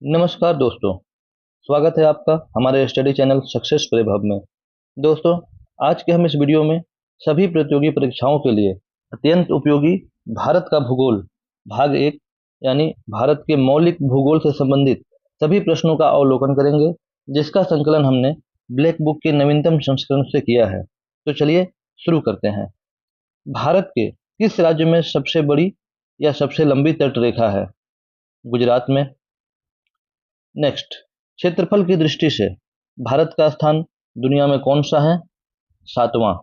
नमस्कार दोस्तों। स्वागत है आपका हमारे स्टडी चैनल सक्सेस प्रभव में। दोस्तों, आज के हम इस वीडियो में सभी प्रतियोगी परीक्षाओं के लिए अत्यंत उपयोगी भारत का भूगोल भाग 1 यानी भारत के मौलिक भूगोल से संबंधित सभी प्रश्नों का अवलोकन करेंगे, जिसका संकलन हमने ब्लैक बुक के नवीनतम संस्करण से किया है। तो चलिए शुरू करते हैं। भारत के किस राज्य में सबसे बड़ी या सबसे लंबी तट रेखा है? गुजरात में। नेक्स्ट, क्षेत्रफल की दृष्टि से भारत का स्थान दुनिया में कौन सा है? 7वां।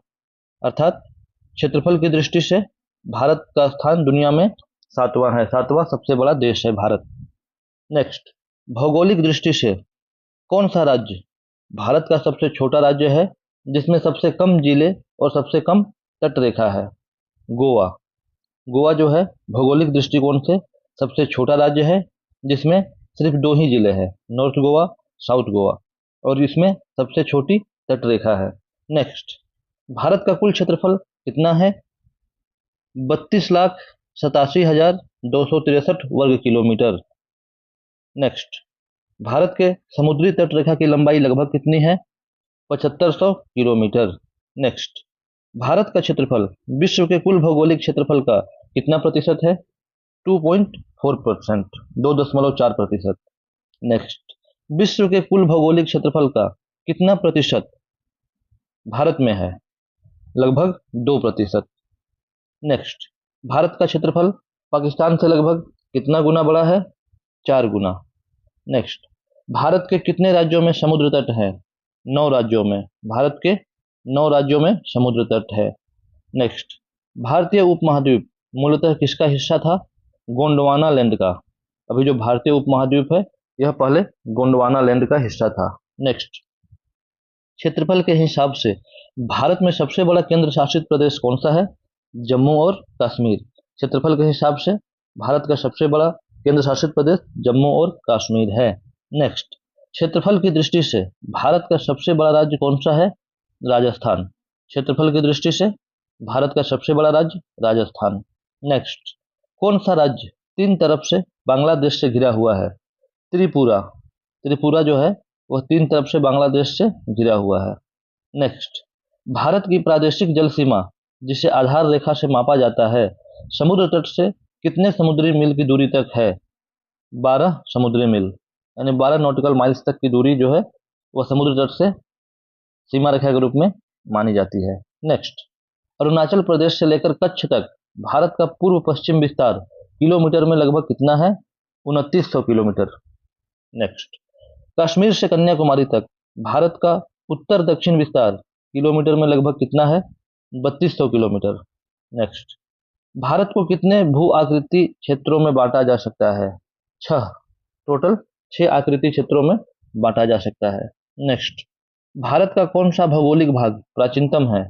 अर्थात क्षेत्रफल की दृष्टि से भारत का स्थान दुनिया में 7वां है। 7वां सबसे बड़ा देश है भारत। नेक्स्ट, भौगोलिक दृष्टि से कौन सा राज्य भारत का सबसे छोटा राज्य है, जिसमें सबसे कम जिले और सबसे कम तट रेखा है? गोवा। गोवा जो है भौगोलिक दृष्टिकोण से सबसे छोटा राज्य है, जिसमें सिर्फ 2 ही जिले हैं, नॉर्थ गोवा, साउथ गोवा, और इसमें सबसे छोटी तट रेखा है। नेक्स्ट, भारत का कुल क्षेत्रफल कितना है? 32,87,263 वर्ग किलोमीटर। नेक्स्ट, भारत के समुद्री तट रेखा की लंबाई लगभग कितनी है? 7500 किलोमीटर। नेक्स्ट, भारत का क्षेत्रफल विश्व के कुल भौगोलिक क्षेत्रफल का कितना प्रतिशत है? 2.4%, 2.4%। नेक्स्ट, विश्व के कुल भौगोलिक क्षेत्रफल का कितना प्रतिशत भारत में है? लगभग 2%। नेक्स्ट, भारत का क्षेत्रफल पाकिस्तान से लगभग कितना गुना बड़ा है? 4 गुना। नेक्स्ट, भारत के कितने राज्यों में समुद्र तट है? 9 राज्यों में। भारत के 9 राज्यों में समुद्र तट है। नेक्स्ट, भारतीय उपमहाद्वीप मूलतः किसका हिस्सा था? गोंडवाना लैंड का। अभी जो भारतीय उपमहाद्वीप है यह पहले गोंडवाना लैंड का हिस्सा था। नेक्स्ट, क्षेत्रफल के हिसाब से भारत में सबसे बड़ा केंद्र शासित प्रदेश कौन सा है? जम्मू और कश्मीर। क्षेत्रफल के हिसाब से भारत का सबसे बड़ा केंद्र शासित प्रदेश जम्मू और कश्मीर है। नेक्स्ट, क्षेत्रफल की दृष्टि से भारत का सबसे बड़ा राज्य कौन सा है? राजस्थान। क्षेत्रफल की दृष्टि से भारत का सबसे बड़ा राज्य राजस्थान। नेक्स्ट, कौन सा राज्य 3 तरफ से बांग्लादेश से घिरा हुआ है? त्रिपुरा। त्रिपुरा जो है वह 3 तरफ से बांग्लादेश से घिरा हुआ है। नेक्स्ट, भारत की प्रादेशिक जल सीमा जिसे आधार रेखा से मापा जाता है, समुद्र तट से कितने समुद्री मील की दूरी तक है? 12 समुद्री मील, यानी 12 नॉटिकल माइल्स तक की दूरी जो है वह समुद्र तट से सीमा रेखा के रूप में मानी जाती है। नेक्स्ट, अरुणाचल प्रदेश से लेकर कच्छ तक भारत का पूर्व पश्चिम विस्तार किलोमीटर में लगभग कितना है? 2900 किलोमीटर। नेक्स्ट, कश्मीर से कन्याकुमारी तक भारत का उत्तर दक्षिण विस्तार किलोमीटर में लगभग कितना है? 3200 किलोमीटर। नेक्स्ट, भारत को कितने भू आकृति क्षेत्रों में बांटा जा सकता है? 6। टोटल 6 आकृति क्षेत्रों में बांटा जा सकता है। नेक्स्ट, भारत का कौन सा भौगोलिक भाग प्राचीनतम है?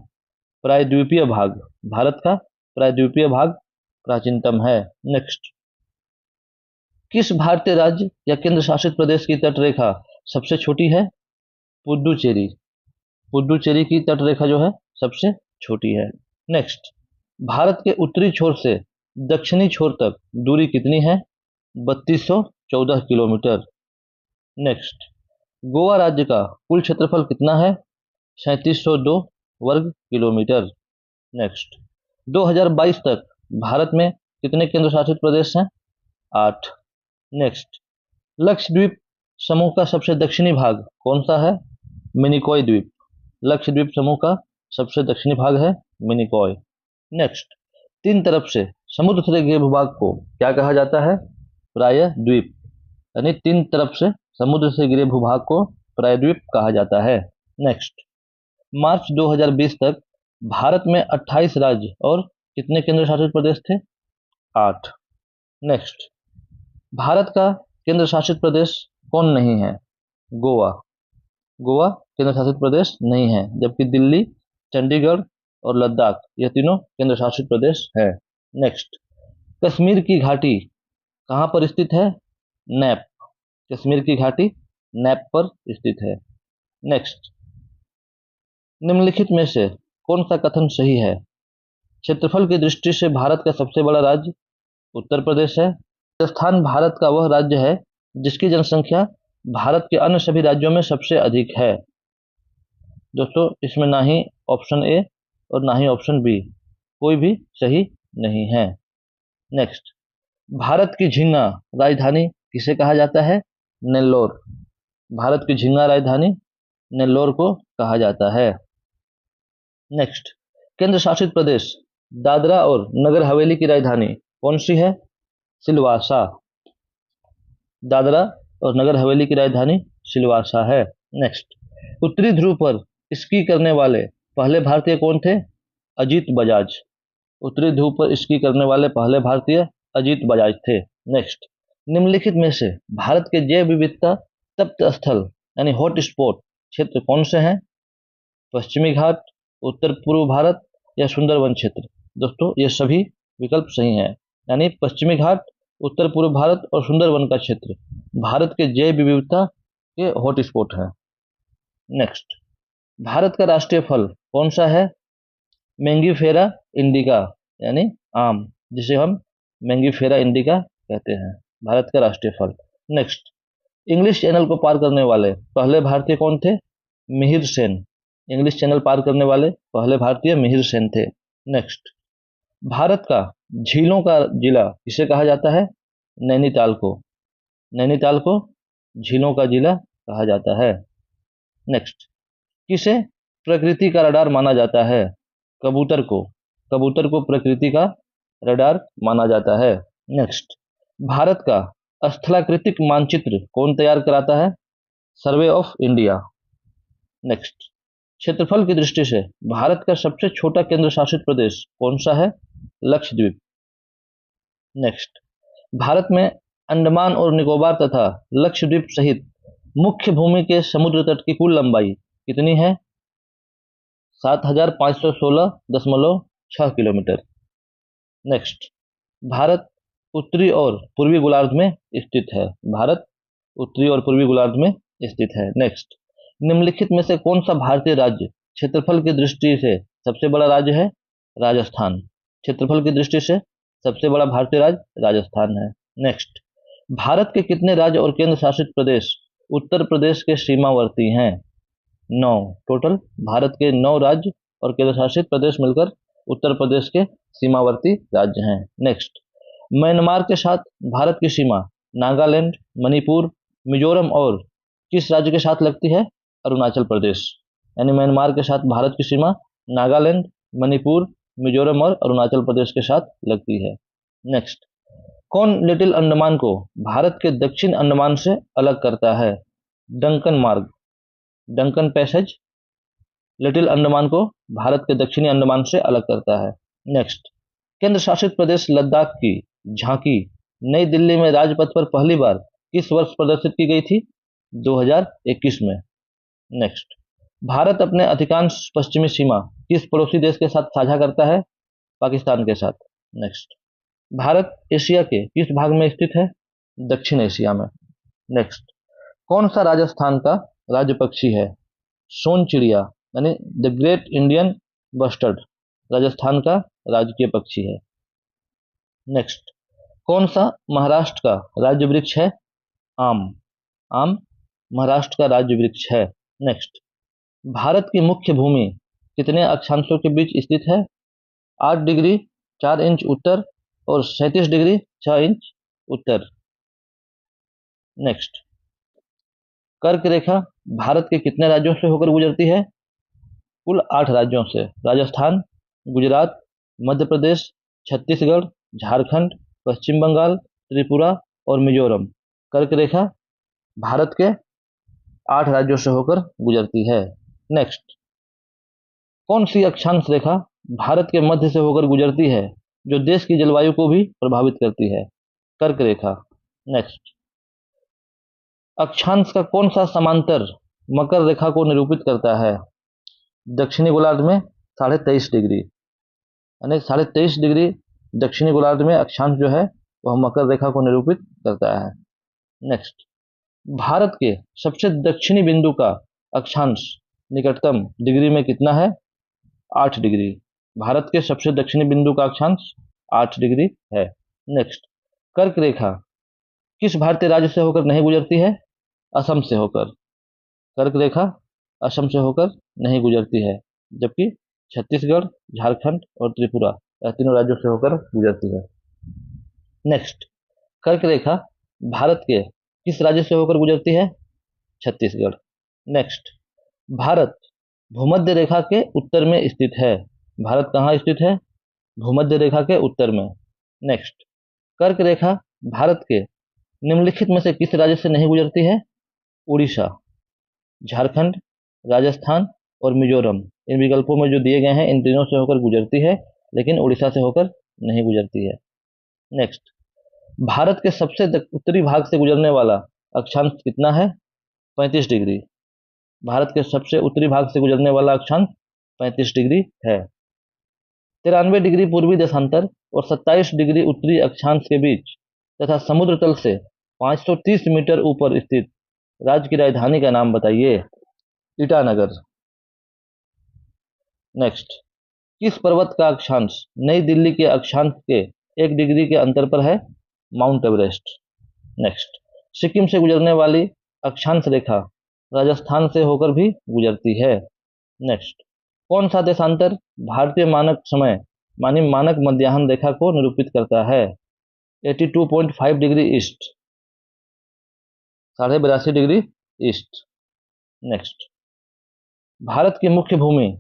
प्रायद्वीपीय भाग। भारत का प्रायद्वीपीय भाग प्राचीनतम है। नेक्स्ट, किस भारतीय राज्य या केंद्र शासित प्रदेश की तट रेखा सबसे छोटी है? पुडुचेरी। पुडुचेरी की तट रेखा जो है सबसे छोटी है। नेक्स्ट, भारत के उत्तरी छोर से दक्षिणी छोर तक दूरी कितनी है? 3214 किलोमीटर। नेक्स्ट, गोवा राज्य का कुल क्षेत्रफल कितना है? 3702 वर्ग किलोमीटर। नेक्स्ट, 2022 तक भारत में कितने केंद्र शासित प्रदेश हैं? 8। नेक्स्ट, लक्षद्वीप समूह का सबसे दक्षिणी भाग कौन सा है? मिनिकॉय द्वीप। लक्षद्वीप समूह का सबसे दक्षिणी भाग है मिनिकॉय। नेक्स्ट, 3 तरफ से समुद्र से घिरे भूभाग को क्या कहा जाता है? प्रायद्वीप। यानी 3 तरफ से समुद्र से घिरे भूभाग को प्रायद्वीप कहा जाता है। नेक्स्ट, मार्च 2020 तक भारत में 28 राज्य और कितने केंद्र शासित प्रदेश थे? 8। नेक्स्ट, भारत का केंद्र शासित प्रदेश कौन नहीं है? गोवा। गोवा केंद्र शासित प्रदेश नहीं है, जबकि दिल्ली, चंडीगढ़ और लद्दाख यह तीनों केंद्र शासित प्रदेश है। नेक्स्ट, कश्मीर की घाटी कहाँ पर स्थित है? नैप। कश्मीर की घाटी नैप पर स्थित है। नेक्स्ट, निम्नलिखित में से कौन सा कथन सही है? क्षेत्रफल की दृष्टि से भारत का सबसे बड़ा राज्य उत्तर प्रदेश है। राजस्थान भारत का वह राज्य है जिसकी जनसंख्या भारत के अन्य सभी राज्यों में सबसे अधिक है। दोस्तों इसमें ना ही ऑप्शन ए और ना ही ऑप्शन बी, कोई भी सही नहीं है। नेक्स्ट, भारत की झींगा राजधानी किसे कहा जाता है? नेल्लोर। भारत की झींगा राजधानी नेल्लोर को कहा जाता है। नेक्स्ट, केंद्र शासित प्रदेश दादरा और नगर हवेली की राजधानी कौन सी है? सिलवासा। दादरा और नगर हवेली की राजधानी सिलवासा है। नेक्स्ट, उत्तरी ध्रुव पर स्की करने वाले पहले भारतीय कौन थे? अजीत बजाज। उत्तरी ध्रुव पर स्की करने वाले पहले भारतीय अजीत बजाज थे। नेक्स्ट, निम्नलिखित में से भारत के जैव विविधता तप्त स्थल यानी हॉट स्पॉट क्षेत्र कौन से हैं? पश्चिमी घाट, उत्तर पूर्व भारत या सुंदरवन क्षेत्र। दोस्तों ये सभी विकल्प सही हैं, यानी पश्चिमी घाट, उत्तर पूर्व भारत और सुंदरवन का क्षेत्र भारत के जैव विविधता के हॉट स्पॉट है। नेक्स्ट, भारत का राष्ट्रीय फल कौन सा है? मैंगीफेरा इंडिका यानी आम, जिसे हम मैंगीफेरा इंडिका कहते हैं, भारत का राष्ट्रीय फल। नेक्स्ट, इंग्लिश चैनल को पार करने वाले पहले भारतीय कौन थे? मिहिर सेन। इंग्लिश चैनल पार करने वाले पहले भारतीय मिहिर सेन थे। नेक्स्ट, भारत का झीलों का जिला किसे कहा जाता है? नैनीताल को। नैनीताल को झीलों का जिला कहा जाता है। नेक्स्ट, किसे प्रकृति का रडार माना जाता है? कबूतर को। कबूतर को प्रकृति का रडार माना जाता है। नेक्स्ट, भारत का स्थलाकृतिक मानचित्र कौन तैयार कराता है? Survey of India. नेक्स्ट, क्षेत्रफल की दृष्टि से भारत का सबसे छोटा केंद्र शासित प्रदेश कौन सा है? लक्षद्वीप। नेक्स्ट, भारत में अंडमान और निकोबार तथा लक्षद्वीप सहित मुख्य भूमि के समुद्र तट की कुल लंबाई कितनी है? 7516.6 किलोमीटर। नेक्स्ट, भारत उत्तरी और पूर्वी गोलार्ध में स्थित है। भारत उत्तरी और पूर्वी गोलार्ध में स्थित है। नेक्स्ट, निम्नलिखित में से कौन सा भारतीय राज्य क्षेत्रफल की दृष्टि से सबसे बड़ा राज्य है? राजस्थान। क्षेत्रफल की दृष्टि से सबसे बड़ा भारतीय राज्य राजस्थान है। नेक्स्ट, भारत के कितने राज्य और केंद्र शासित प्रदेश उत्तर प्रदेश के सीमावर्ती हैं? 9 टोटल। भारत के 9 राज्य और केंद्र शासित प्रदेश मिलकर उत्तर प्रदेश के सीमावर्ती राज्य हैं। नेक्स्ट, म्यांमार के साथ भारत की सीमा नागालैंड, मणिपुर, मिजोरम और किस राज्य के साथ लगती है? अरुणाचल प्रदेश। यानी म्यांमार के साथ भारत की सीमा नागालैंड, मणिपुर, मिजोरम और अरुणाचल प्रदेश के साथ लगती है। नेक्स्ट, कौन लिटिल अंडमान को भारत के दक्षिण अंडमान से अलग करता है? डंकन मार्ग। डंकन पैसेज लिटिल अंडमान को भारत के दक्षिणी अंडमान से अलग करता है। नेक्स्ट, केंद्र शासित प्रदेश लद्दाख की झांकी नई दिल्ली में राजपथ पर पहली बार किस वर्ष प्रदर्शित की गई थी? 2021 में। नेक्स्ट, भारत अपने अधिकांश पश्चिमी सीमा किस पड़ोसी देश के साथ साझा करता है? पाकिस्तान के साथ। नेक्स्ट, भारत एशिया के किस भाग में स्थित है? दक्षिण एशिया में। नेक्स्ट, कौन सा राजस्थान का राज्य पक्षी है? सोन चिड़िया यानी the great Indian bustard Rajasthan का राजकीय पक्षी है। नेक्स्ट, कौन सा महाराष्ट्र का राज्य वृक्ष है? आम। आम महाराष्ट्र का राज्य वृक्ष है। नेक्स्ट, भारत की मुख्य भूमि कितने अक्षांशों के बीच स्थित है? 8 डिग्री 4 इंच उत्तर और 37 डिग्री 6 इंच उत्तर। नेक्स्ट, कर्क रेखा भारत के कितने राज्यों से होकर गुजरती है? कुल 8 राज्यों से। राजस्थान, गुजरात, मध्य प्रदेश, छत्तीसगढ़, झारखंड, पश्चिम बंगाल, त्रिपुरा और मिजोरम। कर्क रेखा भारत के 8 राज्यों से होकर गुजरती है। नेक्स्ट, कौन सी अक्षांश रेखा भारत के मध्य से होकर गुजरती है जो देश की जलवायु को भी प्रभावित करती है? कर्क रेखा। नेक्स्ट, अक्षांश का कौन सा समांतर मकर रेखा को निरूपित करता है? दक्षिणी गोलार्ध में 23.5 डिग्री यानी 23.5 डिग्री दक्षिणी गोलार्ध में अक्षांश जो है वह मकर रेखा को निरूपित करता है। नेक्स्ट, भारत के सबसे दक्षिणी बिंदु का अक्षांश निकटतम डिग्री में कितना है? 8 डिग्री। भारत के सबसे दक्षिणी बिंदु का अक्षांश 8 डिग्री है। नेक्स्ट, कर्क रेखा किस भारतीय राज्य से होकर नहीं गुजरती है? असम से होकर। कर्क रेखा असम से होकर नहीं गुजरती है, जबकि छत्तीसगढ़, झारखंड और त्रिपुरा यह तीनों राज्यों से होकर गुजरती है। नेक्स्ट, कर्क रेखा भारत के किस राज्य से होकर गुजरती है? छत्तीसगढ़। नेक्स्ट, भारत भूमध्य रेखा के उत्तर में स्थित है। भारत कहाँ स्थित है? भूमध्य रेखा के उत्तर में। नेक्स्ट, कर्क रेखा भारत के निम्नलिखित में से किस राज्य से नहीं गुजरती है? उड़ीसा, झारखंड, राजस्थान और मिजोरम। इन विकल्पों में जो दिए गए हैं इन तीनों से होकर गुजरती है, लेकिन उड़ीसा से होकर नहीं गुजरती है। नेक्स्ट, भारत के सबसे उत्तरी भाग से गुजरने वाला अक्षांश कितना है? 35 डिग्री। भारत के सबसे उत्तरी भाग से गुजरने वाला अक्षांश 35 डिग्री है। 93 डिग्री पूर्वी देशांतर और 27 डिग्री उत्तरी अक्षांश के बीच तथा समुद्र तल से 530 मीटर ऊपर स्थित राज्य की राजधानी का नाम बताइए। ईटानगर। नेक्स्ट, किस पर्वत का अक्षांश नई दिल्ली के अक्षांश के 1 डिग्री के अंतर पर है? Mount Everest. नेक्स्ट, सिक्किम से गुजरने वाली अक्षांश रेखा राजस्थान से होकर भी गुजरती है। नेक्स्ट, कौन सा देशांतर भारतीय मानक समय मानी मानक मध्याह्न रेखा को निरूपित करता है? 82.5 degree east, 82.5 degree east. Next, Bharat की मुख्य भूमि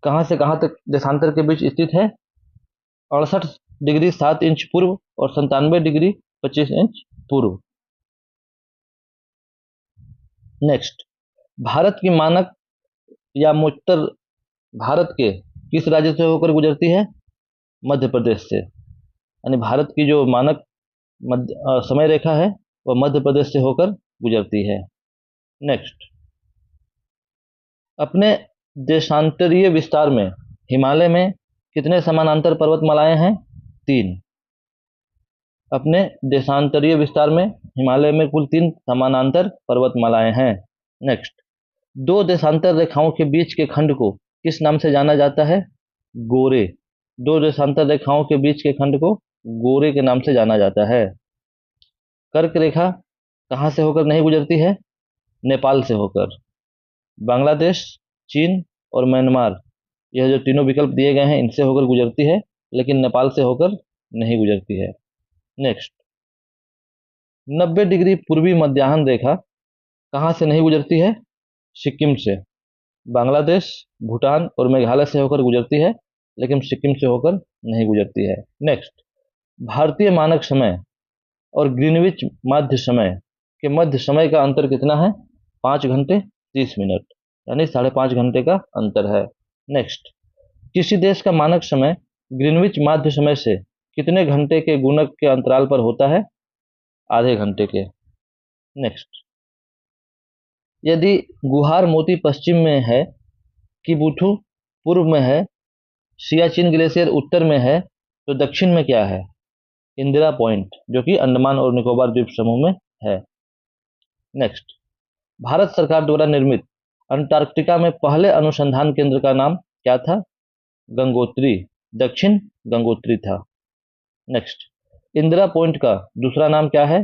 कहां से कहां तक देशांतर के बीच स्थित है? 68 डिग्री 7 इंच पूर्व और 97 डिग्री 25 इंच पूर्व। नेक्स्ट, भारत की मानक या मोटर भारत के किस राज्य से होकर गुजरती है? मध्य प्रदेश से। यानी भारत की जो मानक समय रेखा है वह मध्य प्रदेश से होकर गुजरती है। नेक्स्ट, अपने देशांतरीय विस्तार में हिमालय में कितने समानांतर पर्वतमालाएं हैं? 3। अपने देशांतरीय विस्तार में हिमालय में कुल 3 समानांतर पर्वतमालाएं हैं। नेक्स्ट, 2 देशांतर रेखाओं के बीच के खंड को किस नाम से जाना जाता है? गोरे। 2 देशांतर रेखाओं के बीच के खंड को गोरे के नाम से जाना जाता है। कर्क रेखा कहां से होकर नहीं गुजरती है? नेपाल से होकर। बांग्लादेश, चीन और म्यांमार यह जो तीनों विकल्प दिए गए हैं इनसे होकर गुजरती है, लेकिन नेपाल से होकर नहीं गुजरती है। नेक्स्ट, 90 डिग्री पूर्वी मध्याह्न रेखा कहां से नहीं गुजरती है? सिक्किम से। बांग्लादेश, भूटान और मेघालय से होकर गुजरती है, लेकिन सिक्किम से होकर नहीं गुजरती है। नेक्स्ट, भारतीय मानक समय और ग्रीनविच माध्य समय के मध्य समय का अंतर कितना है? 5 घंटे 30 मिनट, यानी 5.5 घंटे का अंतर है। नेक्स्ट, किसी देश का मानक समय ग्रीनविच माध्य समय से कितने घंटे के गुणक के अंतराल पर होता है? आधे घंटे के। नेक्स्ट, यदि गुहार मोती पश्चिम में है, किबुथु पूर्व में है, सियाचिन ग्लेशियर उत्तर में है, तो दक्षिण में क्या है? इंदिरा पॉइंट, जो कि अंडमान और निकोबार द्वीप समूह में है। नेक्स्ट, भारत सरकार द्वारा निर्मित अंटार्कटिका में पहले अनुसंधान केंद्र का नाम क्या था? गंगोत्री, दक्षिण गंगोत्री था। नेक्स्ट, इंदिरा पॉइंट का दूसरा नाम क्या है?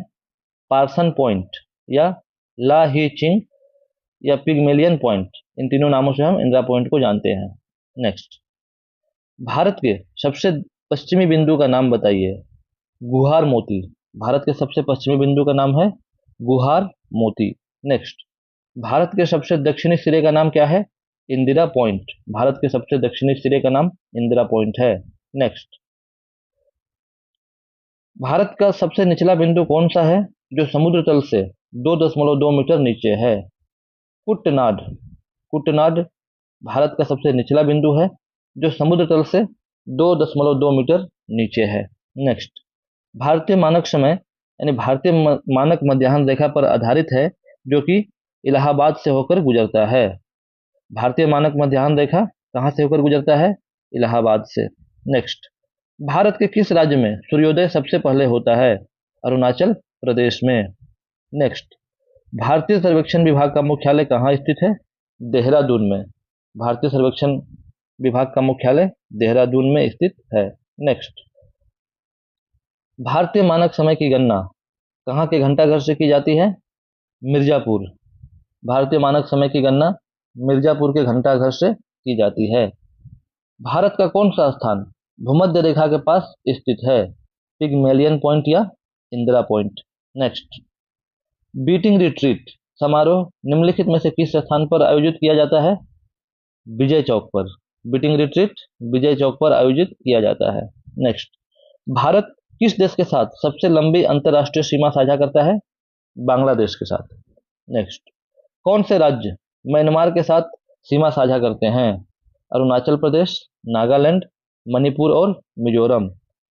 पार्सन पॉइंट या ला ही चिंग या पिगमेलियन पॉइंट। इन तीनों नामों से हम इंदिरा पॉइंट को जानते हैं। नेक्स्ट, भारत के सबसे पश्चिमी बिंदु का नाम बताइए। गुहार मोती, भारत के सबसे पश्चिमी बिंदु का नाम है गुहार मोती। नेक्स्ट, भारत के सबसे दक्षिणी सिरे का नाम क्या है? इंदिरा पॉइंट, भारत के सबसे दक्षिणी सिरे का नाम इंदिरा पॉइंट है। नेक्स्ट, भारत का सबसे निचला बिंदु कौन सा है जो समुद्र तल से 2.2 मीटर नीचे है? कुट्टनाड, कुट्टनाड भारत का सबसे निचला बिंदु है जो समुद्र तल से 2.2 मीटर नीचे है। नेक्स्ट, भारतीय मानक समय यानी भारतीय मानक मध्याह्न रेखा पर आधारित है, जो कि इलाहाबाद से होकर गुजरता है। भारतीय मानक मध्याह्न रेखा कहां से होकर गुजरता है? इलाहाबाद से। नेक्स्ट, भारत के किस राज्य में सूर्योदय सबसे पहले होता है? अरुणाचल प्रदेश में। नेक्स्ट, भारतीय सर्वेक्षण विभाग का मुख्यालय कहाँ स्थित है? देहरादून में। भारतीय सर्वेक्षण विभाग का मुख्यालय देहरादून में स्थित है। नेक्स्ट, भारतीय मानक समय की गणना कहाँ के घंटाघर से की जाती है? मिर्जापुर। भारतीय मानक समय की गणना मिर्जापुर के घंटाघर से की जाती है। भारत का कौन सा स्थान भूमध्य रेखा के पास स्थित है? पिगमेलियन पॉइंट या Indira point. Next, beating retreat समारोह निम्नलिखित में से किस स्थान पर आयोजित किया जाता है? विजय चौक पर। बीटिंग रिट्रीट विजय चौक पर आयोजित किया जाता है। नेक्स्ट, भारत किस देश के साथ सबसे लंबी अंतर्राष्ट्रीय सीमा साझा करता है? बांग्लादेश के साथ। नेक्स्ट, कौन से राज्य म्यांमार के साथ सीमा साझा करते हैं? अरुणाचल प्रदेश, नागालैंड, मणिपुर और मिजोरम।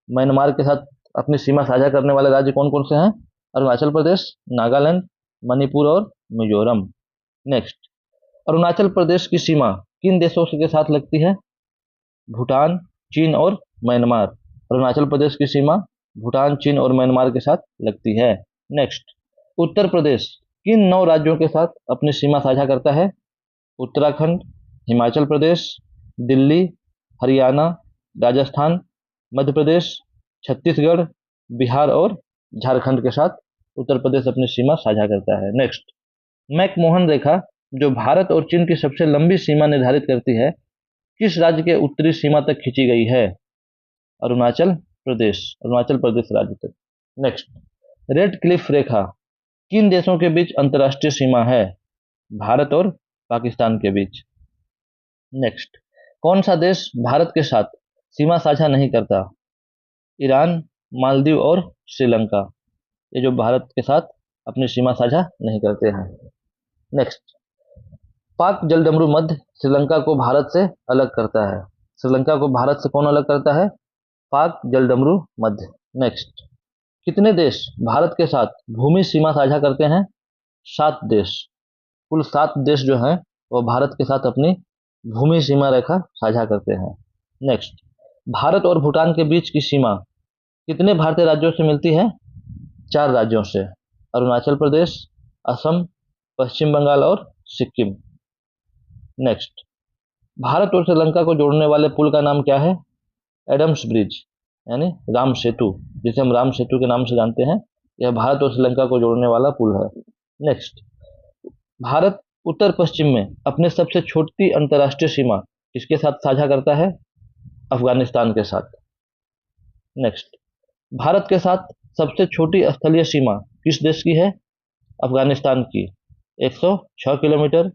म्यांमार के साथ अपनी सीमा साझा करने वाले राज्य कौन कौन से हैं? अरुणाचल प्रदेश, नागालैंड, मणिपुर और मिजोरम। नेक्स्ट, अरुणाचल प्रदेश की सीमा किन देशों के साथ लगती है? भूटान, चीन और म्यांमार। अरुणाचल प्रदेश की सीमा भूटान, चीन और म्यांमार के साथ लगती है। नेक्स्ट, उत्तर प्रदेश किन 9 राज्यों के साथ अपनी सीमा साझा करता है? उत्तराखंड, हिमाचल प्रदेश, दिल्ली, हरियाणा, राजस्थान, मध्य प्रदेश, छत्तीसगढ़, बिहार और झारखंड के साथ उत्तर प्रदेश अपनी सीमा साझा करता है। नेक्स्ट, मैकमोहन रेखा जो भारत और चीन की सबसे लंबी सीमा निर्धारित करती है किस राज्य के उत्तरी सीमा तक खींची गई है? अरुणाचल प्रदेश राज्य तक। नेक्स्ट, रेड क्लिफ रेखा किन देशों के बीच अंतर्राष्ट्रीय सीमा है? भारत और पाकिस्तान के बीच। नेक्स्ट, कौन सा देश भारत के साथ सीमा साझा नहीं करता? ईरान, मालदीव और श्रीलंका। ये जो भारत के साथ अपनी सीमा साझा नहीं करते हैं। नेक्स्ट, पाक जलडमरू मध्य श्रीलंका को भारत से अलग करता है। श्रीलंका को भारत से कौन अलग करता है? पाक जलडमरू मध्य। नेक्स्ट, कितने देश भारत के साथ भूमि सीमा साझा करते हैं? 7 देश। कुल 7 देश जो हैं वो भारत के साथ अपनी भूमि सीमा रेखा साझा करते हैं। नेक्स्ट, भारत और भूटान के बीच की सीमा कितने भारतीय राज्यों से मिलती है? 4 राज्यों से, अरुणाचल प्रदेश, असम, पश्चिम बंगाल और सिक्किम। नेक्स्ट, भारत और श्रीलंका को जोड़ने वाले पुल का नाम क्या है? एडम्स ब्रिज यानी राम सेतु, जिसे हम राम सेतु के नाम से जानते हैं। यह भारत और श्रीलंका को जोड़ने वाला पुल है। नेक्स्ट, भारत उत्तर पश्चिम में अपने सबसे छोटी अंतर्राष्ट्रीय सीमा किसके साथ साझा करता है? अफगानिस्तान के साथ। नेक्स्ट, भारत के साथ सबसे छोटी स्थलीय सीमा किस देश की है? अफगानिस्तान की, 106 किलोमीटर।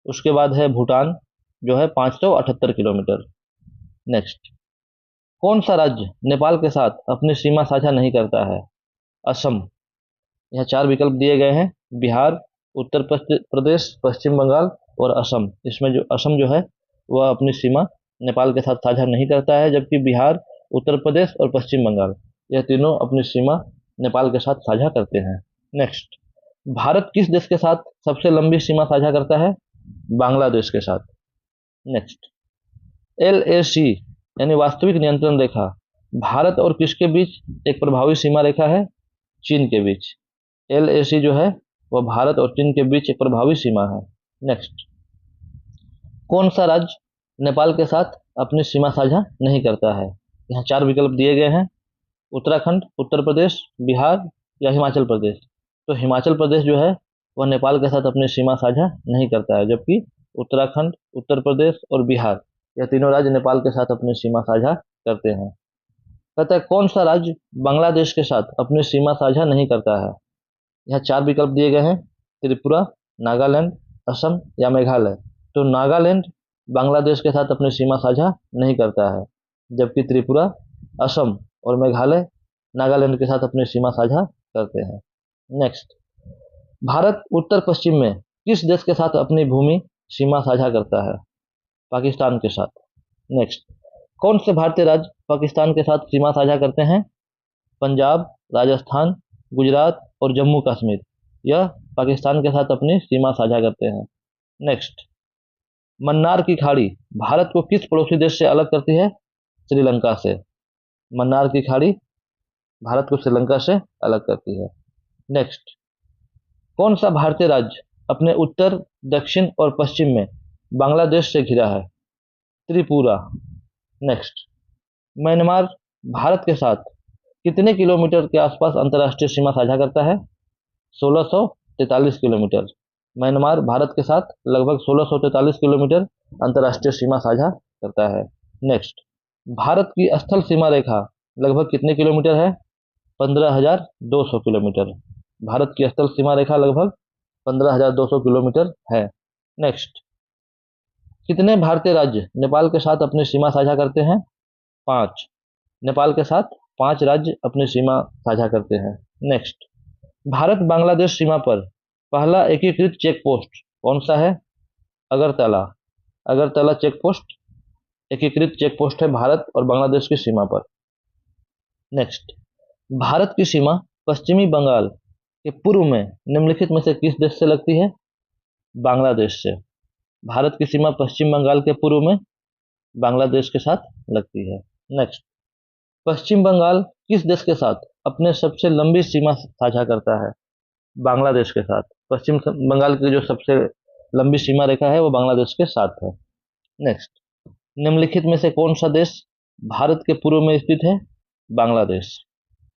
उसके बाद है भूटान जो है 578 किलोमीटर। नेक्स्ट, कौन सा राज्य नेपाल के साथ अपनी सीमा साझा नहीं करता है? असम। यह 4 विकल्प दिए गए हैं, बिहार, उत्तर प्रदेश, पश्चिम बंगाल और असम। इसमें जो असम जो है वह अपनी सीमा नेपाल के साथ साझा नहीं करता है, जबकि बिहार, उत्तर प्रदेश और पश्चिम बंगाल यह तीनों अपनी सीमा नेपाल के साथ साझा करते हैं। नेक्स्ट, भारत किस देश के साथ सबसे लंबी सीमा साझा करता है? बांग्लादेश के साथ। नेक्स्ट, LAC यानी वास्तविक नियंत्रण रेखा भारत और किसके बीच एक प्रभावी सीमा रेखा है? चीन के बीच। LAC जो है वह भारत और चीन के बीच एक प्रभावी सीमा है। नेक्स्ट, कौन सा राज्य नेपाल के साथ अपनी सीमा साझा नहीं करता है? यहाँ 4 विकल्प दिए गए हैं, उत्तराखंड, उत्तर प्रदेश, बिहार या हिमाचल प्रदेश। तो हिमाचल प्रदेश जो है वह नेपाल के साथ अपनी सीमा साझा नहीं करता है, जबकि उत्तराखंड, उत्तर प्रदेश और बिहार यह तीनों राज्य नेपाल के साथ अपनी सीमा साझा करते हैं। कहता है कौन सा राज्य बांग्लादेश के साथ अपनी सीमा साझा नहीं करता है? यहाँ 4 विकल्प दिए गए हैं, त्रिपुरा, नागालैंड, असम या मेघालय। तो नागालैंड बांग्लादेश के साथ अपनी सीमा साझा नहीं करता है, जबकि त्रिपुरा, असम और मेघालय नागालैंड के साथ अपनी सीमा साझा करते हैं। नेक्स्ट, भारत उत्तर पश्चिम में किस देश के साथ अपनी भूमि सीमा साझा करता है? पाकिस्तान के साथ। नेक्स्ट, कौन से भारतीय राज्य पाकिस्तान के साथ सीमा साझा करते हैं? पंजाब, राजस्थान, गुजरात और जम्मू कश्मीर यह पाकिस्तान के साथ अपनी सीमा साझा करते हैं। नेक्स्ट, मन्नार की खाड़ी भारत को किस पड़ोसी देश से अलग करती है? श्रीलंका से। मन्नार की खाड़ी भारत को श्रीलंका से अलग करती है। नेक्स्ट, कौन सा भारतीय राज्य अपने उत्तर, दक्षिण और पश्चिम में बांग्लादेश से घिरा है? त्रिपुरा। नेक्स्ट, म्यांमार भारत के साथ कितने किलोमीटर के आसपास अंतर्राष्ट्रीय सीमा साझा करता है? 1643 किलोमीटर। म्यांमार भारत के साथ लगभग 1643 किलोमीटर अंतर्राष्ट्रीय सीमा साझा करता है। नेक्स्ट, भारत की स्थल सीमा रेखा लगभग कितने किलोमीटर है? 15,200 किलोमीटर। भारत की स्थल सीमा रेखा लगभग 15,200 किलोमीटर है। नेक्स्ट, कितने भारतीय राज्य नेपाल के साथ अपनी सीमा साझा करते हैं? 5। नेपाल के साथ 5 राज्य अपनी सीमा साझा करते हैं। नेक्स्ट, भारत बांग्लादेश सीमा पर पहला एकीकृत चेक पोस्ट कौन सा है? अगरतला। अगरतला चेक पोस्ट एकीकृत चेक पोस्ट है भारत और बांग्लादेश की सीमा पर। नेक्स्ट, भारत की सीमा पश्चिमी बंगाल के पूर्व में निम्नलिखित में से किस देश से लगती है? बांग्लादेश से। भारत की सीमा पश्चिम बंगाल के पूर्व में बांग्लादेश के साथ लगती है। नेक्स्ट, पश्चिम बंगाल किस देश के साथ अपने सबसे लंबी सीमा साझा करता है? बांग्लादेश के साथ। पश्चिम बंगाल की जो सबसे लंबी सीमा रेखा है वो बांग्लादेश के साथ है। नेक्स्ट, निम्नलिखित में से कौन सा देश भारत के पूर्व में स्थित है? बांग्लादेश।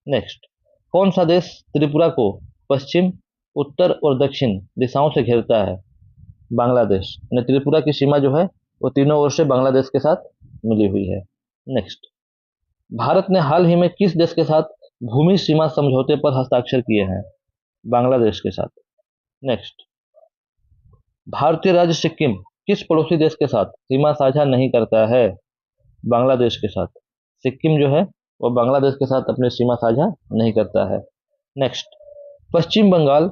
नेक्स्ट, कौन सा देश त्रिपुरा को पश्चिम, उत्तर और दक्षिण दिशाओं से घेरता है? बांग्लादेश। त्रिपुरा की सीमा जो है वो तीनों ओर से बांग्लादेश के साथ मिली हुई है। नेक्स्ट, भारत ने हाल ही में किस देश के साथ भूमि सीमा समझौते पर हस्ताक्षर किए हैं? बांग्लादेश के साथ। नेक्स्ट, भारतीय राज्य सिक्किम किस पड़ोसी देश के साथ सीमा साझा नहीं करता है? बांग्लादेश के साथ। सिक्किम जो है वो बांग्लादेश के साथ अपनी सीमा साझा नहीं करता है। नेक्स्ट, पश्चिम बंगाल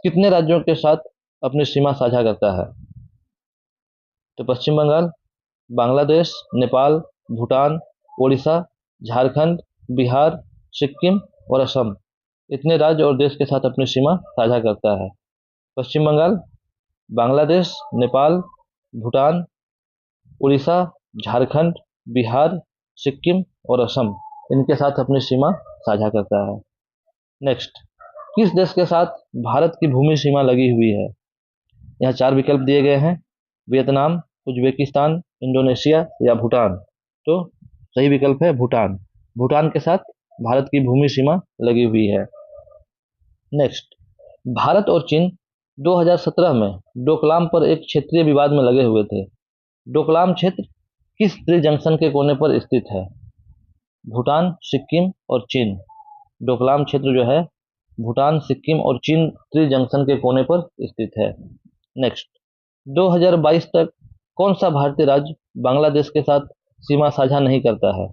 कितने राज्यों के साथ अपनी सीमा साझा करता है? तो पश्चिम बंगाल बांग्लादेश, नेपाल, भूटान, ओडिशा, झारखंड, बिहार, सिक्किम और असम इतने राज्य और देश के साथ अपनी सीमा साझा करता है। पश्चिम बंगाल बांग्लादेश, नेपाल, भूटान, उड़ीसा, झारखंड, बिहार, सिक्किम और असम इनके साथ अपनी सीमा साझा करता है। नेक्स्ट, किस देश के साथ भारत की भूमि सीमा लगी हुई है? यहाँ 4 विकल्प दिए गए हैं, वियतनाम, उज्बेकिस्तान, इंडोनेशिया या भूटान। तो सही विकल्प है भूटान। भूटान के साथ भारत की भूमि सीमा लगी हुई है। नेक्स्ट, भारत और चीन 2017 में डोकलाम पर एक क्षेत्रीय विवाद में लगे हुए थे। डोकलाम क्षेत्र किस त्रिजंक्शन के कोने पर स्थित है? भूटान, सिक्किम और चीन। डोकलाम क्षेत्र जो है भूटान, सिक्किम और चीन त्रिजंक्शन के कोने पर स्थित है। नेक्स्ट, 2022 तक कौन सा भारतीय राज्य बांग्लादेश के साथ सीमा साझा नहीं करता है?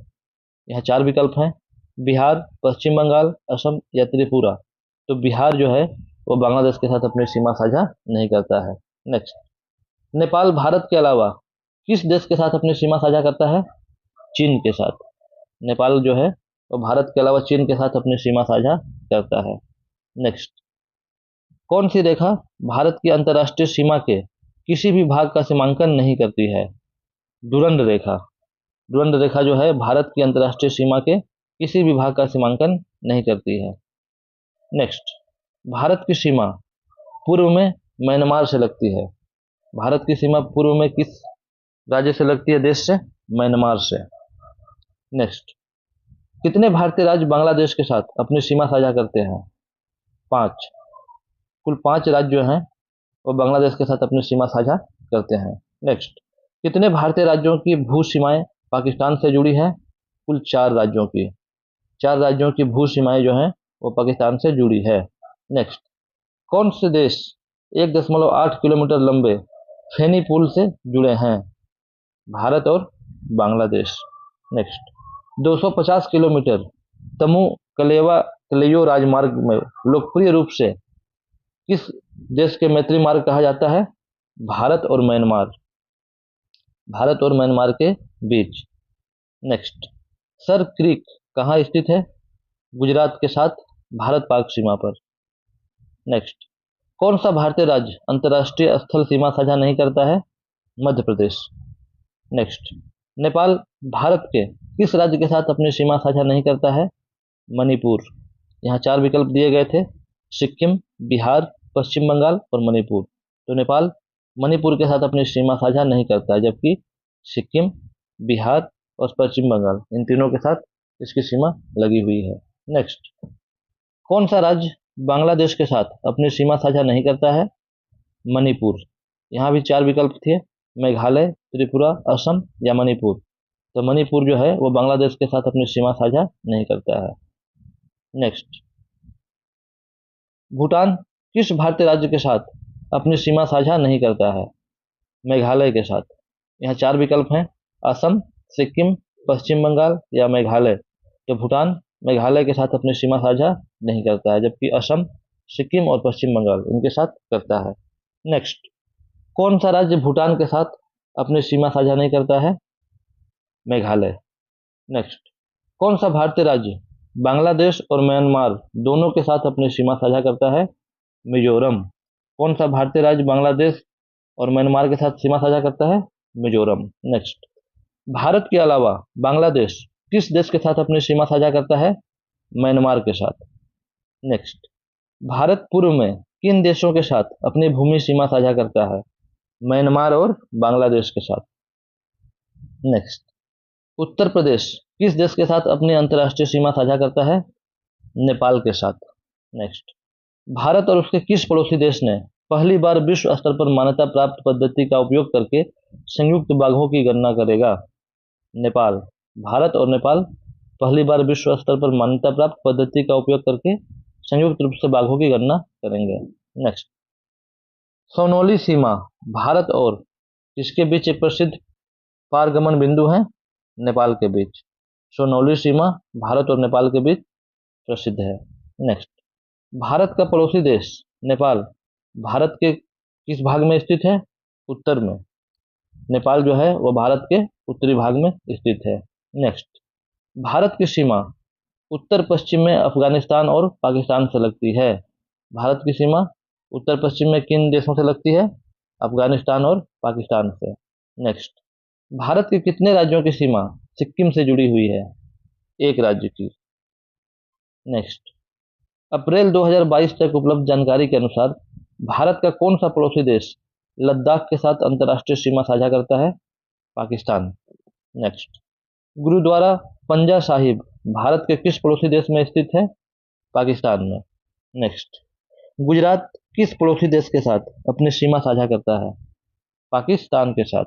यहाँ 4 विकल्प हैं, बिहार, पश्चिम बंगाल, असम या त्रिपुरा। तो बिहार जो है वो बांग्लादेश के साथ अपनी सीमा साझा नहीं करता है। नेक्स्ट, नेपाल भारत के अलावा किस देश के साथ अपनी सीमा साझा करता है? चीन के साथ। नेपाल जो है वो भारत के अलावा चीन के साथ अपनी सीमा साझा करता है। नेक्स्ट, कौन सी रेखा भारत की अंतर्राष्ट्रीय सीमा के किसी भी भाग का सीमांकन नहीं करती है? डुरंड रेखा। डुरंड रेखा जो है भारत की अंतर्राष्ट्रीय सीमा के किसी भी भाग का सीमांकन नहीं करती है। नेक्स्ट, भारत की सीमा पूर्व में म्यांमार से लगती है। भारत की सीमा पूर्व में किस राज्य से लगती है? देश से, म्यांमार से। नेक्स्ट, कितने भारतीय राज्य बांग्लादेश के साथ अपनी सीमा साझा करते हैं? 5। कुल 5 राज्य जो हैं वो बांग्लादेश के साथ अपनी सीमा साझा करते हैं। नेक्स्ट, कितने भारतीय राज्यों की भू सीमाएं पाकिस्तान से जुड़ी है? कुल 4 राज्यों की। 4 राज्यों की भू सीमाएं जो हैं वो पाकिस्तान से जुड़ी है। नेक्स्ट, कौन से देश 1.8 किलोमीटर लंबे फेनी पुल से जुड़े हैं? भारत और बांग्लादेश। नेक्स्ट, 250 किलोमीटर तमु कलेवा कलेयो राजमार्ग में लोकप्रिय रूप से किस देश के मैत्री मार्ग कहा जाता है? भारत और म्यांमार। भारत और म्यांमार के बीच। नेक्स्ट, सर क्रीक कहाँ स्थित है? गुजरात के साथ भारत पाक सीमा पर। नेक्स्ट, कौन सा भारतीय राज्य अंतर्राष्ट्रीय स्थल सीमा साझा नहीं करता है? मध्य प्रदेश। नेक्स्ट, नेपाल भारत के किस राज्य के साथ अपनी सीमा साझा नहीं करता है? मणिपुर। यहाँ 4 विकल्प दिए गए थे, सिक्किम, बिहार, पश्चिम बंगाल और मणिपुर। तो नेपाल मणिपुर के साथ अपनी सीमा साझा नहीं करता है, जबकि सिक्किम, बिहार और पश्चिम बंगाल इन तीनों के साथ इसकी सीमा लगी हुई है। नेक्स्ट, कौन सा राज्य बांग्लादेश के साथ अपनी सीमा साझा नहीं करता है? मणिपुर। यहाँ भी 4 विकल्प थे, मेघालय, त्रिपुरा, असम या मणिपुर। तो मणिपुर जो है वो बांग्लादेश के साथ अपनी सीमा साझा नहीं करता है। नेक्स्ट, भूटान किस भारतीय राज्य के साथ अपनी सीमा साझा नहीं करता है? मेघालय के साथ। यहाँ 4 विकल्प हैं, असम, सिक्किम, पश्चिम बंगाल या मेघालय। तो भूटान मेघालय के साथ अपनी सीमा साझा नहीं करता है, जबकि असम, सिक्किम और पश्चिम बंगाल इनके साथ करता है। नेक्स्ट, कौन सा राज्य भूटान के साथ अपनी सीमा साझा नहीं करता है? मेघालय। नेक्स्ट, कौन सा भारतीय राज्य बांग्लादेश और म्यांमार दोनों के साथ अपनी सीमा साझा करता है? मिजोरम। कौन सा भारतीय राज्य बांग्लादेश और म्यांमार के साथ सीमा साझा करता है? मिजोरम। नेक्स्ट, भारत के अलावा बांग्लादेश किस देश के साथ अपनी सीमा साझा करता है? म्यांमार के साथ। नेक्स्ट, भारत पूर्व में किन देशों के साथ अपनी भूमि सीमा साझा करता है? म्यांमार और बांग्लादेश के साथ। नेक्स्ट, उत्तर प्रदेश किस देश के साथ अपनी अंतर्राष्ट्रीय सीमा साझा करता है? नेपाल के साथ। नेक्स्ट, भारत और उसके किस पड़ोसी देश ने पहली बार विश्व स्तर पर मान्यता प्राप्त पद्धति का उपयोग करके संयुक्त बाघों की गणना करेगा? नेपाल। भारत और नेपाल पहली बार विश्व स्तर पर मान्यता प्राप्त पद्धति का उपयोग करके संयुक्त रूप से बाघों की गणना करेंगे। नेक्स्ट, सोनोली सीमा भारत और किसके बीच एक प्रसिद्ध पारगमन बिंदु है? नेपाल के बीच। सोनौली सीमा भारत और नेपाल के बीच प्रसिद्ध है। नेक्स्ट, भारत का पड़ोसी देश नेपाल भारत के किस भाग में स्थित है? उत्तर में। नेपाल जो है वो भारत के उत्तरी भाग में स्थित है। नेक्स्ट, भारत की सीमा उत्तर पश्चिम में अफगानिस्तान और पाकिस्तान से लगती है। भारत की सीमा उत्तर पश्चिम में किन देशों से लगती है? अफगानिस्तान और पाकिस्तान से। नेक्स्ट, भारत के कितने राज्यों की सीमा सिक्किम से जुड़ी हुई है? एक राज्य की। नेक्स्ट, अप्रैल 2022 तक उपलब्ध जानकारी के अनुसार भारत का कौन सा पड़ोसी देश लद्दाख के साथ अंतर्राष्ट्रीय सीमा साझा करता है? पाकिस्तान। नेक्स्ट, गुरुद्वारा पंजा साहिब भारत के किस पड़ोसी देश में स्थित है? पाकिस्तान में। नेक्स्ट, गुजरात किस पड़ोसी देश के साथ अपनी सीमा साझा करता है? पाकिस्तान के साथ।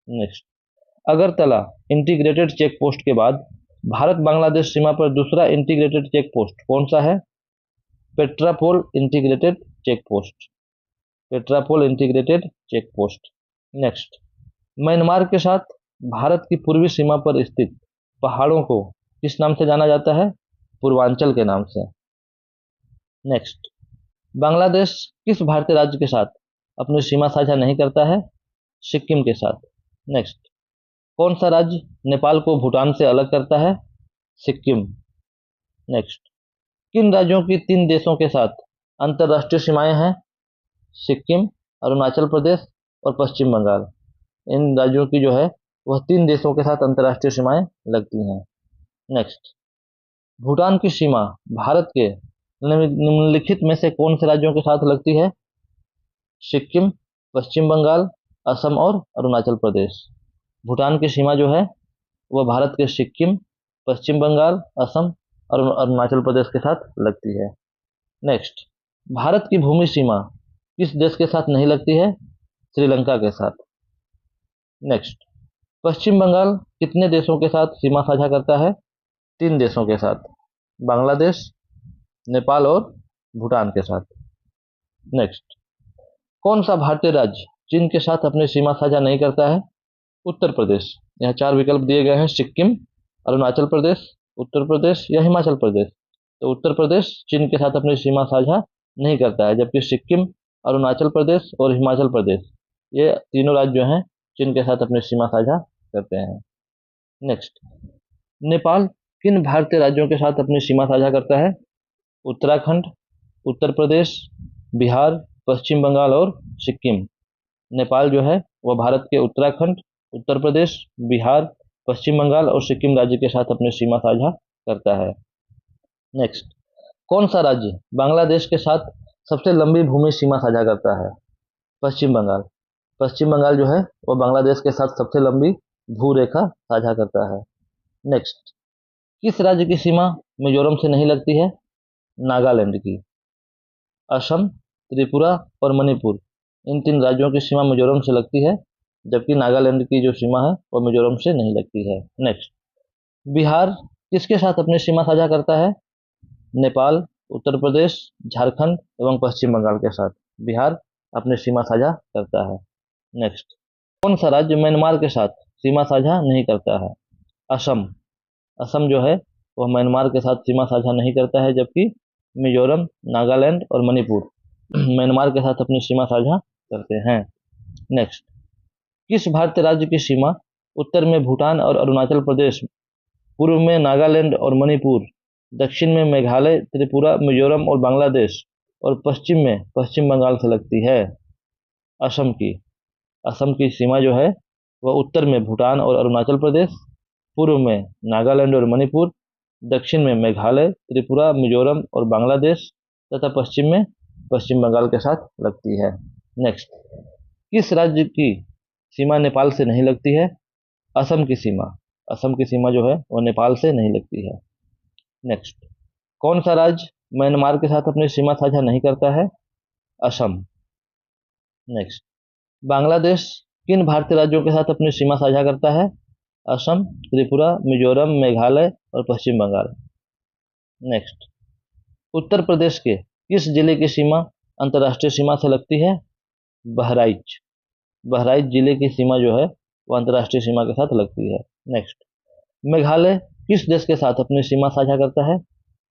Next, Agartala integrated check post के बाद भारत बांग्लादेश सीमा पर दूसरा इंटीग्रेटेड चेक पोस्ट कौन सा है? Petrapole integrated check post. Petrapole integrated check post. Next, Myanmar के साथ भारत की पूर्वी सीमा पर स्थित पहाड़ों को किस नाम से जाना जाता है? पूर्वांचल के नाम से। नेक्स्ट, बांग्लादेश किस भारतीय राज्य के साथ अपनी सीमा साझा नहीं करता है? सिक्किम के साथ। नेक्स्ट, कौन सा राज्य नेपाल को भूटान से अलग करता है? सिक्किम। नेक्स्ट, किन राज्यों की 3 देशों के साथ अंतर्राष्ट्रीय सीमाएं हैं? सिक्किम, अरुणाचल प्रदेश और पश्चिम बंगाल। इन राज्यों की जो है वह 3 देशों के साथ अंतर्राष्ट्रीय सीमाएं लगती हैं। नेक्स्ट, भूटान की सीमा भारत के निम्नलिखित में से कौन से राज्यों के साथ लगती है? सिक्किम, पश्चिम बंगाल, असम और अरुणाचल प्रदेश। भूटान की सीमा जो है वह भारत के सिक्किम, पश्चिम बंगाल, असम और अरुणाचल प्रदेश के साथ लगती है। नेक्स्ट, भारत की भूमि सीमा किस देश के साथ नहीं लगती है? श्रीलंका के साथ। नेक्स्ट, पश्चिम बंगाल कितने देशों के साथ सीमा साझा करता है? 3 देशों के साथ, बांग्लादेश, नेपाल और भूटान के साथ। नेक्स्ट, कौन सा भारतीय राज्य चीन के साथ अपनी सीमा साझा नहीं करता है? उत्तर प्रदेश। यहाँ 4 विकल्प दिए गए हैं, सिक्किम, अरुणाचल प्रदेश, उत्तर प्रदेश या हिमाचल प्रदेश। तो उत्तर प्रदेश चीन के साथ अपनी सीमा साझा नहीं करता है, जबकि सिक्किम, अरुणाचल प्रदेश और हिमाचल प्रदेश ये तीनों राज्य जो हैं चीन के साथ अपनी सीमा साझा करते हैं। नेक्स्ट, नेपाल किन भारतीय राज्यों के साथ अपनी सीमा साझा करता है? उत्तराखंड, उत्तर प्रदेश, बिहार, पश्चिम बंगाल और सिक्किम। नेपाल जो है वह भारत के उत्तराखंड, उत्तर प्रदेश, बिहार, पश्चिम बंगाल और सिक्किम राज्य के साथ अपनी सीमा साझा करता है। नेक्स्ट, कौन सा राज्य बांग्लादेश के साथ सबसे लंबी भूमि सीमा साझा करता है? पश्चिम बंगाल। पश्चिम बंगाल जो है वह बांग्लादेश के साथ सबसे लंबी भू रेखा साझा करता है। नेक्स्ट, किस राज्य की सीमा मिजोरम से नहीं लगती है? नागालैंड की। असम, त्रिपुरा और मणिपुर, इन 3 राज्यों की सीमा मिजोरम से लगती है, जबकि नागालैंड की जो सीमा है वो मिजोरम से नहीं लगती है। नेक्स्ट, बिहार किसके साथ अपनी सीमा साझा करता है? नेपाल, उत्तर प्रदेश, झारखंड एवं पश्चिम बंगाल के साथ बिहार अपनी सीमा साझा करता है। नेक्स्ट, कौन सा राज्य म्यांमार के साथ सीमा साझा नहीं करता है? असम। असम जो है वह म्यांमार के साथ सीमा साझा नहीं करता है, जबकि मिजोरम, नागालैंड और मणिपुर म्यांमार के साथ अपनी सीमा साझा करते हैं। नेक्स्ट, किस भारतीय राज्य की सीमा उत्तर में भूटान और अरुणाचल प्रदेश, पूर्व में नागालैंड और मणिपुर, दक्षिण में मेघालय, त्रिपुरा, मिजोरम और बांग्लादेश और पश्चिम में पश्चिम बंगाल से लगती है? असम की। असम की सीमा जो है वह उत्तर में भूटान और अरुणाचल प्रदेश, पूर्व में नागालैंड और मणिपुर, दक्षिण में मेघालय, त्रिपुरा, मिजोरम और बांग्लादेश तथा पश्चिम में पश्चिम बंगाल के साथ लगती है। नेक्स्ट, किस राज्य की सीमा नेपाल से नहीं लगती है? असम की सीमा। असम की सीमा जो है वो नेपाल से नहीं लगती है। नेक्स्ट, कौन सा राज्य म्यांमार के साथ अपनी सीमा साझा नहीं करता है? असम। नेक्स्ट, बांग्लादेश किन भारतीय राज्यों के साथ अपनी सीमा साझा करता है? असम, त्रिपुरा, मिजोरम, मेघालय और पश्चिम बंगाल। नेक्स्ट, उत्तर प्रदेश के किस जिले की सीमा अंतर्राष्ट्रीय सीमा से लगती है? बहराइच। बहराइच जिले की सीमा जो है वो अंतर्राष्ट्रीय सीमा के साथ लगती है। नेक्स्ट, मेघालय किस देश के साथ अपनी सीमा साझा करता है?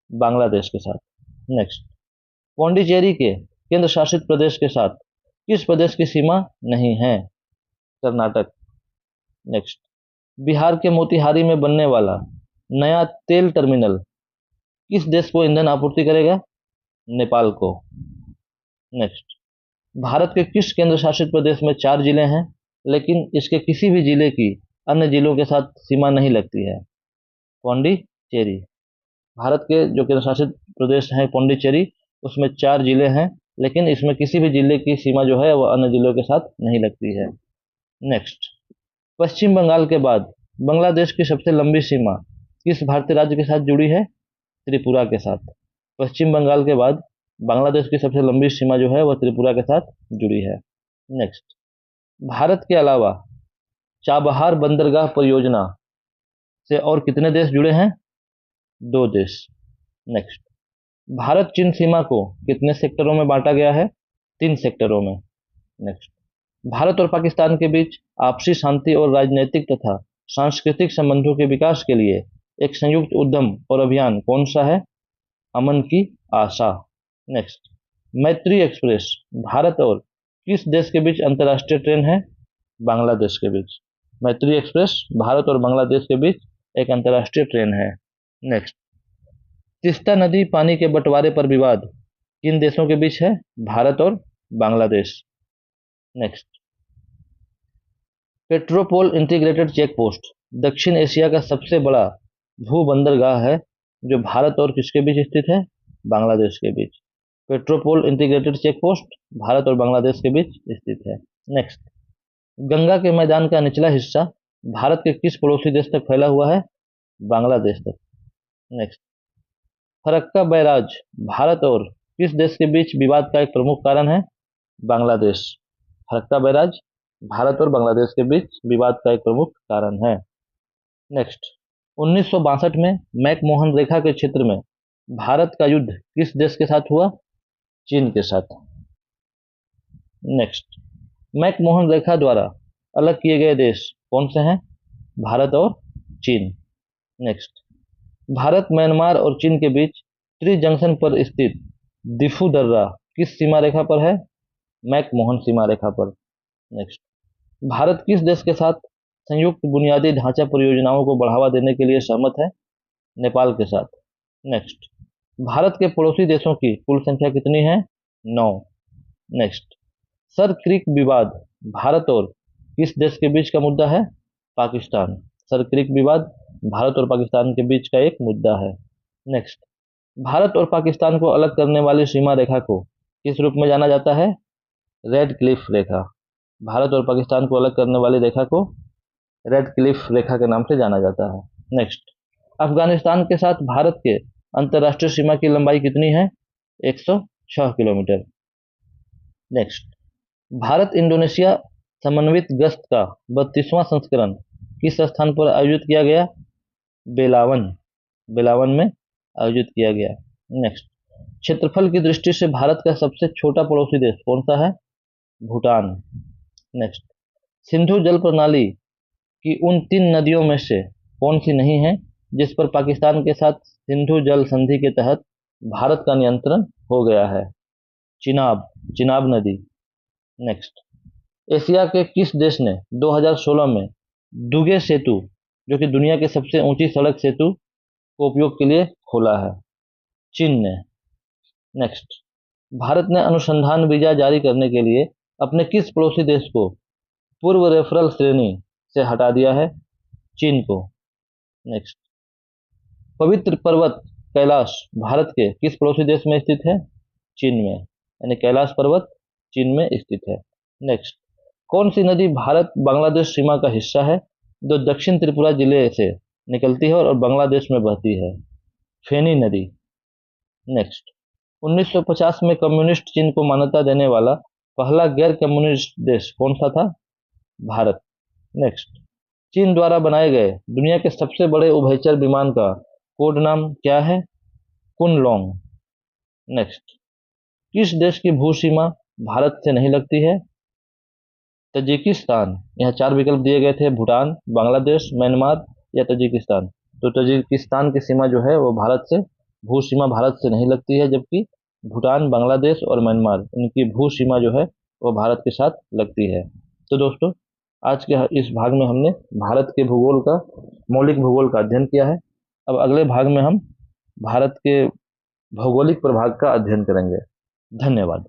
बांग्लादेश के साथ। नेक्स्ट, पौंडीचेरी के केंद्र शासित प्रदेश के साथ किस प्रदेश की सीमा नहीं है? कर्नाटक। नेक्स्ट, बिहार के मोतिहारी में बनने वाला नया तेल टर्मिनल किस देश को ईंधन आपूर्ति करेगा? नेपाल को। नेक्स्ट, भारत के किस केंद्र शासित प्रदेश में 4 जिले हैं, लेकिन इसके किसी भी जिले की अन्य जिलों के साथ सीमा नहीं लगती है? पौंडीचेरी। भारत के जो केंद्र शासित प्रदेश है पौंडीचेरी, उसमें 4 जिले हैं, लेकिन इसमें किसी भी जिले की सीमा जो है वह अन्य जिलों के साथ नहीं लगती है। नेक्स्ट, पश्चिम बंगाल के बाद बांग्लादेश की सबसे लंबी सीमा किस भारतीय राज्य के साथ जुड़ी है? त्रिपुरा के साथ। पश्चिम बंगाल के बाद बांग्लादेश की सबसे लंबी सीमा जो है वह त्रिपुरा के साथ जुड़ी है। नेक्स्ट, भारत के अलावा चाबहार बंदरगाह परियोजना से और कितने देश जुड़े हैं? 2 देश। नेक्स्ट, भारत चीन सीमा को कितने सेक्टरों में बांटा गया है? 3 सेक्टरों में। नेक्स्ट, भारत और पाकिस्तान के बीच आपसी शांति और राजनीतिक तथा सांस्कृतिक संबंधों के विकास के लिए एक संयुक्त उद्यम और अभियान कौन सा है? अमन की आशा। नेक्स्ट, मैत्री एक्सप्रेस भारत और किस देश के बीच अंतर्राष्ट्रीय ट्रेन है? बांग्लादेश के बीच। मैत्री एक्सप्रेस भारत और बांग्लादेश के बीच एक अंतर्राष्ट्रीय ट्रेन है। नेक्स्ट, तीस्ता नदी पानी के बंटवारे पर विवाद किन देशों के बीच है? भारत और Bangladesh. Next, Petrapole integrated check post दक्षिण एशिया का सबसे बड़ा भू बंदरगाह है, जो भारत और किसके बीच स्थित है? बांग्लादेश के बीच। Petrapole integrated check post Bharat और बांग्लादेश के बीच स्थित है। नेक्स्ट, गंगा के मैदान का निचला हिस्सा भारत के किस पड़ोसी देश तक फैला हुआ है? बांग्लादेश तक। नेक्स्ट, फरक्का बैराज भारत और किस देश के बीच विवाद का एक प्रमुख कारण है? बांग्लादेश। फरक्का बैराज भारत और बांग्लादेश के बीच विवाद का एक प्रमुख कारण है। नेक्स्ट, 1962 में मैकमोहन रेखा के क्षेत्र में भारत का युद्ध किस देश के साथ हुआ? चीन के साथ। नेक्स्ट, मैकमोहन रेखा द्वारा अलग किए गए देश कौन से हैं? भारत और चीन। नेक्स्ट, भारत, म्यांमार और चीन के बीच त्रि जंक्शन पर स्थित दिफू दर्रा किस सीमा रेखा पर है? मैकमोहन सीमा रेखा पर। नेक्स्ट, भारत किस देश के साथ संयुक्त बुनियादी ढांचा परियोजनाओं को बढ़ावा देने के लिए सहमत है? नेपाल के साथ। नेक्स्ट, भारत के पड़ोसी देशों की कुल संख्या कितनी है? 9। नेक्स्ट, सर क्रीक विवाद भारत और किस देश के बीच का मुद्दा है? पाकिस्तान। सर क्रीक विवाद भारत और पाकिस्तान के बीच का एक मुद्दा है। नेक्स्ट, भारत और पाकिस्तान को अलग करने वाली सीमा रेखा को किस रूप में जाना जाता है? रेड क्लिफ रेखा। भारत और पाकिस्तान को अलग करने वाली रेखा को रेड क्लिफ रेखा के नाम से जाना जाता है। नेक्स्ट, अफगानिस्तान के साथ भारत के अंतर्राष्ट्रीय सीमा की लंबाई कितनी है? 100 6 किलोमीटर। नेक्स्ट, भारत इंडोनेशिया समन्वित गश्त का 32वां संस्करण किस स्थान पर आयोजित किया गया? बेलावन, बेलावन में आयोजित किया गया। नेक्स्ट, क्षेत्रफल की दृष्टि से भारत का सबसे छोटा पड़ोसी देश कौन सा है? भूटान। नेक्स्ट, सिंधु जल प्रणाली की उन 3 नदियों में से कौन सी नहीं है जिस पर पाकिस्तान के साथ सिंधु जल संधि के तहत भारत का नियंत्रण हो गया है? चिनाब, चिनाब नदी। नेक्स्ट, एशिया के किस देश ने 2016 में दुगे सेतु, जो कि दुनिया की सबसे ऊंची सड़क सेतु, को उपयोग के लिए खोला है? चीन ने। नेक्स्ट, भारत ने अनुसंधान वीजा जारी करने के लिए अपने किस पड़ोसी देश को पूर्व रेफरल श्रेणी से हटा दिया है? चीन को। नेक्स्ट, पवित्र पर्वत कैलाश भारत के किस पड़ोसी देश में स्थित है? चीन में, यानी कैलाश पर्वत चीन में स्थित है। नेक्स्ट, कौन सी नदी भारत बांग्लादेश सीमा का हिस्सा है जो दक्षिण त्रिपुरा जिले से निकलती है और बांग्लादेश में बहती है? फेनी नदी। नेक्स्ट, 1950 में कम्युनिस्ट चीन को मान्यता देने वाला पहला गैर कम्युनिस्ट देश कौन सा था? भारत। नेक्स्ट, चीन द्वारा बनाए गए दुनिया के सबसे बड़े उभयचर विमान का कोड नाम क्या है? कुनलोंग। नेक्स्ट, किस देश की भू सीमा भारत से नहीं लगती है? तजिकिस्तान। यहाँ 4 विकल्प दिए गए थे, भूटान, बांग्लादेश, म्यांमार या तजिकिस्तान। तो तजिकिस्तान की सीमा जो है वो भारत से, भू सीमा भारत से नहीं लगती है, जबकि भूटान, बांग्लादेश और म्यांमार, इनकी भू सीमा जो है वो भारत के साथ लगती है। तो दोस्तों, आज के इस भाग में हमने भारत के भूगोल का, मौलिक भूगोल का अध्ययन किया है। अब अगले भाग में हम भारत के भौगोलिक प्रभाग का अध्ययन करेंगे। धन्यवाद।